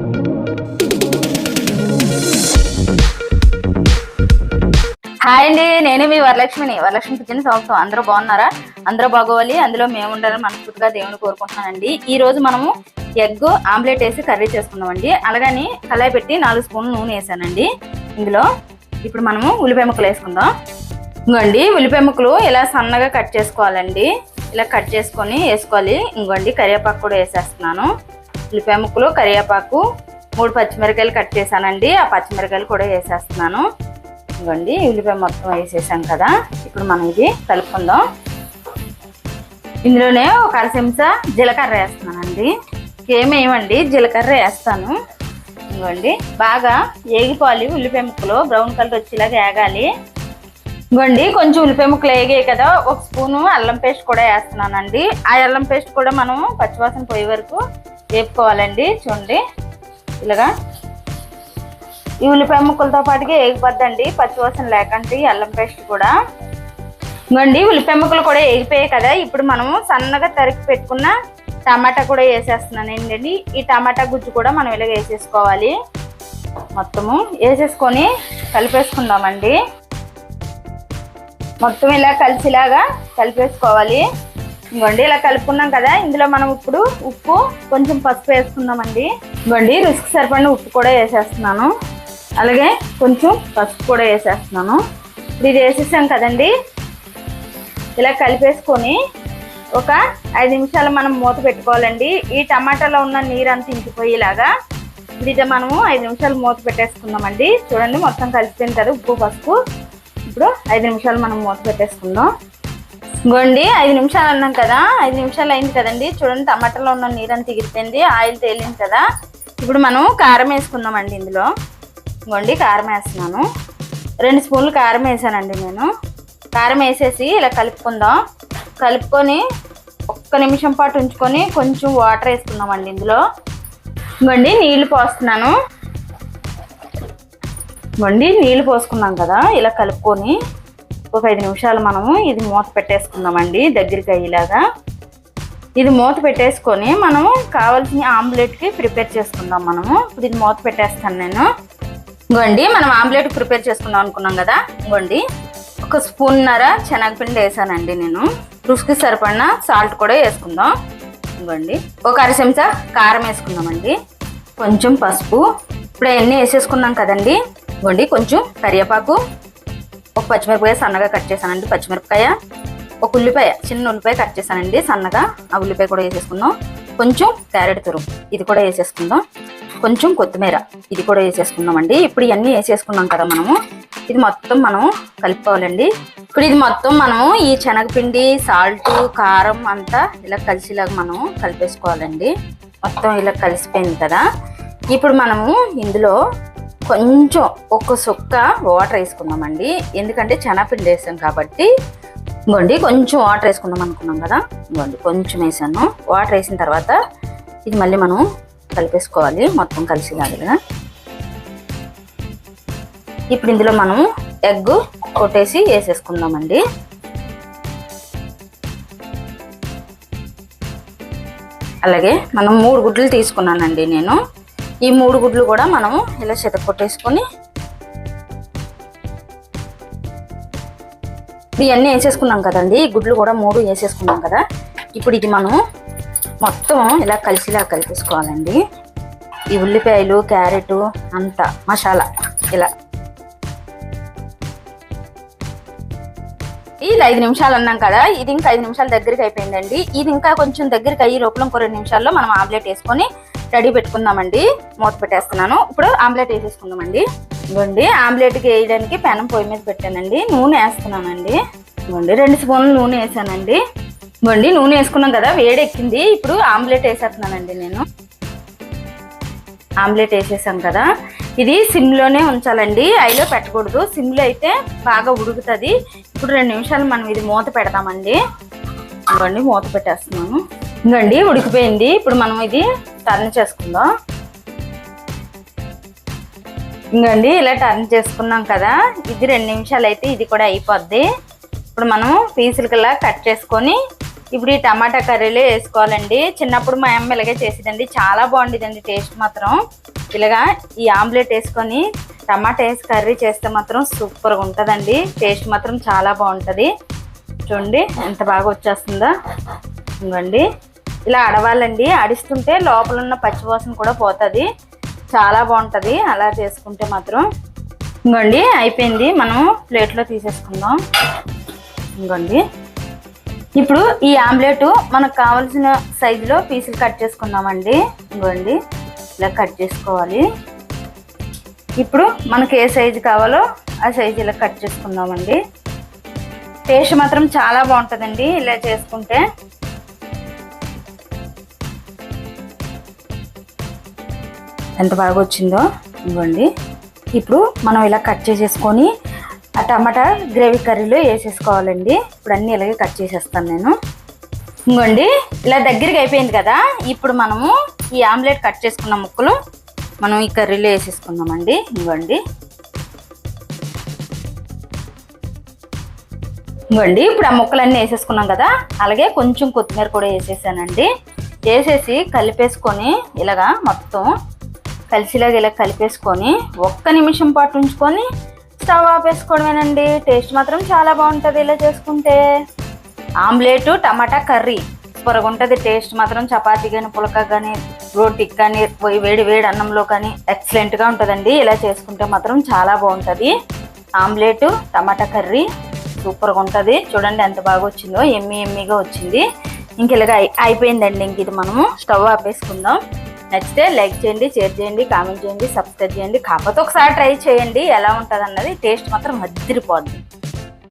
Hi అండి, నేను మీ Varalakshmi kitchen స్వాగతం. అందరూ బాగున్నారా? అందరూ బాగోవాలి, అందులో మేము ఉండాలని మనస్ఫూర్తిగా దేవుని కోరుకుంటున్నానండి. ఈ రోజు మనము ఎగ్ ఆమ్లెట్ వేసి కర్రీ చేసుకున్నామండి. అలాగని కళాయి పెట్టి 4 స్పూన్లు నూనె వేసానండి. ఇందులో ఇప్పుడు మనము ఉల్లిపాయ ముక్కలు వేసుకుందాం. ఇంకోండి, ఉల్లిపాయ ముక్కలు ఇలా సన్నగా కట్ చేసుకోవాలండి. ఇలా కట్ చేసుకొని వేసుకోవాలి. ఇంకోండి, కరివేపాకు కూడా వేసేస్తున్నాను. ఉల్లిపాయ ముక్కలు, కరివేపాకు, 3 పచ్చిమిరకాయలు కట్ చేశానండి. ఆ పచ్చిమిరకాయలు కూడా వేసేస్తున్నాను. ఇవ్వండి, ఉల్లిపాయ మొత్తం వేసేసాం కదా. ఇప్పుడు మనం ఇది కలుపుకుందాం. ఇందులోనే ఒక 1/2 చెంచా జీలకర్ర వేస్తున్నానండి. ఏమేమండి, జీలకర్ర వేస్తాను. ఇవ్వండి, బాగా ఏగిపోవాలి. ఉల్లిపాయ ముక్కలు బ్రౌన్ కలర్ వచ్చేలాగా వేగాలి. ఇవ్వండి, కొంచెం ఉల్లిపాయ ముక్కలు వేగాయి కదా, 1 స్పూను అల్లం పేస్ట్ కూడా వేస్తున్నానండి. ఆ అల్లం పేస్ట్ కూడా మనం పచ్చివాసన పోయే వరకు వేపుకోవాలండి. చూడండి, ఇలాగా ఈ ఉల్లిపాయ ముక్కలతో పాటుగా ఏగిపోద్దండి, పచ్చివాసన లేకంటే అల్లం పేస్ట్ కూడా. ఇవ్వండి, ఉల్లిపాయ ముక్కలు కూడా ఏగిపోయాయి కదా. ఇప్పుడు మనము సన్నగా తరిగి పెట్టుకున్న టమాటా కూడా వేసేస్తున్నానండి. ఈ టమాటా గుజ్జు కూడా మనం ఇలా వేసేసుకోవాలి. మొత్తము వేసేసుకొని కలిపేసుకుందామండి. మొత్తం ఇలా కలిసిలాగా కలిపేసుకోవాలి. ఇవ్వండి, ఇలా కలుపుకున్నాం కదా. ఇందులో మనం ఇప్పుడు ఉప్పు, కొంచెం పసుపు వేసుకుందామండి. ఇవ్వండి, రుచికి సరిపడిన ఉప్పు కూడా వేసేస్తున్నాను. అలాగే కొంచెం పసుపు కూడా వేసేస్తున్నాను. ఇప్పుడు ఇది వేసేసాం కదండి. ఇలా కలిపేసుకొని ఒక 5 నిమిషాలు మనం మూత పెట్టుకోవాలండి. ఈ టమాటాలో ఉన్న నీరంతా ఇంకిపోయేలాగా ఇది మనము 5 నిమిషాలు మూత పెట్టేసుకుందామండి. చూడండి, మొత్తం కలిసిపోయింది కదా ఉప్పు పసుపు. ఇప్పుడు 5 నిమిషాలు మనం మూత పెట్టేసుకుందాం. ఇంకోండి, 5 నిమిషాలు అన్నాం కదా. 5 నిమిషాలు అయింది కదండి. చూడండి, టమాటాలో ఉన్న నీరంతా ఎగిరిపోయింది, ఆయిల్ తేలింది కదా. ఇప్పుడు మనం కారం వేసుకుందామండి. ఇందులో ఇంకోండి, కారం వేస్తున్నాను. 2 స్పూన్లు కారం వేసానండి నేను. కారం వేసేసి ఇలా కలుపుకుందాం. కలుపుకొని 1 నిమిషం పాటు ఉంచుకొని కొంచెం వాటర్ వేసుకుందామండి. ఇందులో ఇంకోండి, నీళ్లు పోస్తున్నాను. ఇంకోండి, నీళ్లు పోసుకున్నాం కదా. ఇలా కలుపుకొని ఒక 5 నిమిషాలు మనము ఇది మూత పెట్టేసుకుందామండి, దగ్గరికి అయ్యేలాగా. ఇది మూత పెట్టేసుకొని మనము కావాల్సిన ఆమ్లెట్కి ప్రిపేర్ చేసుకుందాం. మనము ఇప్పుడు ఇది మూత పెట్టేస్తాను నేను. ఇంకోండి, మనం ఆమ్లెట్ ప్రిపేర్ చేసుకుందాం అనుకున్నాం కదా. ఇంకోండి, 1 స్పూన్నర శనగపిండి వేసానండి నేను. రుచికి సరిపడిన సాల్ట్ కూడా వేసుకుందాం. ఇంకోండి, ఒక 1/2 చెంచా కారం వేసుకుందామండి. కొంచెం పసుపు. ఇప్పుడు అవన్నీ వేసేసుకున్నాం కదండి. ఇంకోండి, కొంచెం కరివేపాకు, 1 పచ్చిమిరపకాయ సన్నగా కట్ చేశానండి. పచ్చిమిరపకాయ, 1 ఉల్లిపాయ, చిన్న ఉల్లిపాయ కట్ చేశానండి సన్నగా. ఆ ఉల్లిపాయ కూడా వేసేసుకుందాం. కొంచెం క్యారెట్ తురుము, ఇది కూడా వేసేసుకుందాం. కొంచెం కొత్తిమీర, ఇది కూడా వేసేసుకుందామండి. ఇప్పుడు ఇవన్నీ వేసేసుకున్నాం కదా మనము. ఇది మొత్తం మనం కలుపుకోవాలండి. ఇప్పుడు ఇది మొత్తం మనము ఈ శనగపిండి, సాల్ట్, కారం అంతా ఇలా కలిసిలాగా మనం కలిపేసుకోవాలండి. మొత్తం ఇలా కలిసిపోయింది కదా. ఇప్పుడు మనము ఇందులో కొంచెం 1 సుక్క వాటర్ వేసుకుందామండి. ఎందుకంటే శనగపిండి వేసాం కాబట్టి. ఇంకోండి, కొంచెం వాటర్ వేసుకుందాం అనుకున్నాం కదా. ఇంకోండి, కొంచెం వేసాను. వాటర్ వేసిన తర్వాత ఇది మళ్ళీ మనం కలిపేసుకోవాలి మొత్తం కలిసిలాగా. ఇప్పుడు ఇందులో మనం ఎగ్ కొట్టేసి వేసేసుకుందామండి. అలాగే మనం 3 గుడ్లు తీసుకున్నానండి నేను. ఈ 3 గుడ్లు కూడా మనము ఇలా కొట్టేసుకొని ఇవన్నీ వేసేసుకున్నాం కదండి. ఈ గుడ్లు కూడా 3 వేసేసుకున్నాం కదా. ఇప్పుడు ఇది మనం మొత్తం ఇలా కలిసిలా కలిపేసుకోవాలండి. ఈ ఉల్లిపాయలు, క్యారెట్ అంతా మసాలా ఇలా. ఇది 5 నిమిషాలు అన్నాం కదా. ఇది ఇంకా 5 నిమిషాలు దగ్గరికి అయిపోయిందండి. ఇది ఇంకా కొంచెం దగ్గరికి అయ్యి లోపల ఇంకో 2 నిమిషాల్లో మనం ఆమ్లెట్ వేసుకొని రెడీ పెట్టుకుందామండి. మూత పెట్టేస్తున్నాను. ఇప్పుడు ఆమ్లెట్ వేసేసుకుందామండి. ఇవ్వండి, ఆమ్లెట్కి వేయడానికి పెనం పొయ్యి మీద పెట్టానండి. నూనె వేస్తున్నానండి. ఇవ్వండి, 2 స్పూన్లు నూనె వేసానండి. ఇవ్వండి, నూనె వేసుకున్నాం కదా, వేడెక్కింది. ఇప్పుడు ఆమ్లెట్ వేసేస్తున్నానండి నేను. ఆమ్లెట్ వేసేసాం కదా. ఇది సిమ్లోనే ఉంచాలండి, ఐలో పెట్టకూడదు. సిమ్లో అయితే బాగా ఉడుకుతుంది. ఇప్పుడు 2 నిమిషాలు మనం ఇది మూత పెడతామండి. ఇవ్వండి, మూత పెట్టేస్తున్నాను. ఇంకండి, ఉడికిపోయింది. ఇప్పుడు మనం ఇది టర్న్ చేసుకుందాం. ఇంకండి, ఇలా టర్న్ చేసుకున్నాం కదా. ఇది 2 నిమిషాలు అయితే ఇది కూడా అయిపోద్ది. ఇప్పుడు మనం పీసులకల్లా కట్ చేసుకొని ఇప్పుడు ఈ టమాటా కర్రీలో వేసుకోవాలండి. చిన్నప్పుడు మా అమ్మ ఇలాగే చేసేదండి, చాలా బాగుండేదండి టేస్ట్ మాత్రం. ఇలాగా ఈ ఆమ్లెట్ వేసుకొని టమాటా వేసి కర్రీ చేస్తే మాత్రం సూపర్గా ఉంటుందండి. టేస్ట్ మాత్రం చాలా బాగుంటుంది. చూడండి ఎంత బాగా వచ్చేస్తుందో. ఇవ్వండి ఇలా అడవాలండి, అడిస్తుంటే లోపల ఉన్న పచ్చివాసన కూడా పోతుంది, చాలా బాగుంటుంది అలా చేసుకుంటే మాత్రం. ఇంకోండి అయిపోయింది, మనం ప్లేట్లో తీసేసుకుందాం. ఇంకోండి ఇప్పుడు ఈ ఆమ్లెట్ మనకు కావాల్సిన సైజులో పీసులు కట్ చేసుకుందామండి. ఇంకోండి ఇలా కట్ చేసుకోవాలి. ఇప్పుడు మనకి ఏ సైజు కావాలో ఆ సైజు ఇలా కట్ చేసుకుందామండి. టేస్ట్ మాత్రం చాలా బాగుంటుందండి ఇలా చేసుకుంటే. ఎంత బాగా వచ్చిందో. ఇవ్వండి ఇప్పుడు మనం ఇలా కట్ చేసేసుకొని ఆ టమాటా గ్రేవీ కర్రీలో వేసేసుకోవాలండి. ఇప్పుడు అన్నీ ఇలాగే కట్ చేసేస్తాను నేను. ఇంకోండి ఇలా దగ్గరికి అయిపోయింది కదా. ఇప్పుడు మనము ఈ ఆమ్లెట్ కట్ చేసుకున్న ముక్కలు మనం ఈ కర్రీలో వేసేసుకుందామండి. ఇంకోండి ఇప్పుడు ఆ ముక్కలన్నీ వేసేసుకున్నాం కదా, అలాగే కొంచెం కొత్తిమీర కూడా వేసేసానండి. వేసేసి కలిపేసుకొని ఇలాగా మొత్తం కలిసిలాగా ఇలా కలిపేసుకొని 1 నిమిషం పాటు ఉంచుకొని స్టవ్ ఆపేసుకోవడమేనండి. టేస్ట్ మాత్రం చాలా బాగుంటుంది ఇలా చేసుకుంటే. ఆమ్లెట్ టమాటా కర్రీ సూపర్గా ఉంటుంది. టేస్ట్ మాత్రం చపాతీ కానీ, పులక కానీ, రోటీకి కానీ, వేడి వేడి అన్నంలో కానీ ఎక్సలెంట్గా ఉంటుందండి. ఇలా చేసుకుంటే మాత్రం చాలా బాగుంటుంది. ఆమ్లెట్ టమాటా కర్రీ సూపర్గా ఉంటుంది. చూడండి ఎంత బాగా వచ్చిందో, ఎమ్మీగా వచ్చింది. ఇంక ఇలాగ అయిపోయిందండి. ఇంక ఇది మనము స్టవ్ ఆపేసుకుందాం. నచ్చితే లైక్ చేయండి, షేర్ చేయండి, కామెంట్ చేయండి, సబ్స్క్రైబ్ చేయండి. కాకపోతే ఒకసారి ట్రై చేయండి ఎలా ఉంటుంది అన్నది. టేస్ట్ మాత్రం అదిరిపోద్ది.